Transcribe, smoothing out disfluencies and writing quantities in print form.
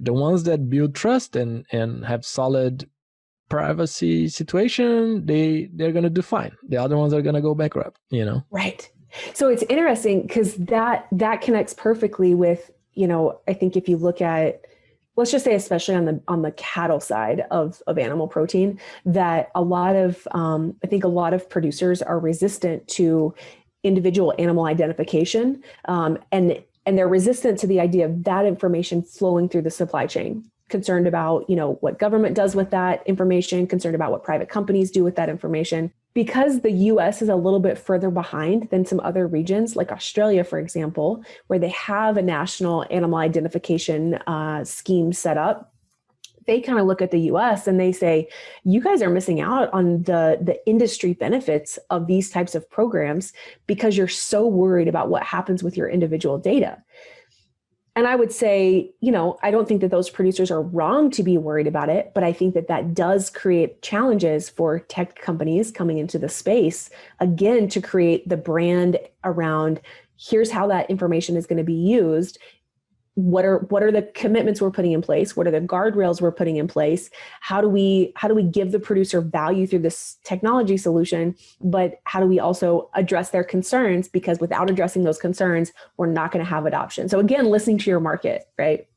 the ones that build trust and have solid privacy situation, they're going to do fine. The other ones are going to go bankrupt, Right. So it's interesting because that connects perfectly with, I think if you look at, let's just say, especially on the cattle side of animal protein, that a lot of producers are resistant to individual animal identification, and they're resistant to the idea of that information flowing through the supply chain. Concerned about, what government does with that information, concerned about what private companies do with that information. Because the US is a little bit further behind than some other regions, like Australia, for example, where they have a national animal identification scheme set up, they kind of look at the US and they say, you guys are missing out on the industry benefits of these types of programs because you're so worried about what happens with your individual data. And I would say, I don't think that those producers are wrong to be worried about it, but I think that does create challenges for tech companies coming into the space, again, to create the brand around, here's how that information is going to be used. What are the commitments we're putting in place? What are the guardrails we're putting in place? How do we give the producer value through this technology solution? But how do we also address their concerns? Because without addressing those concerns, we're not going to have adoption. So again, listening to your market, right?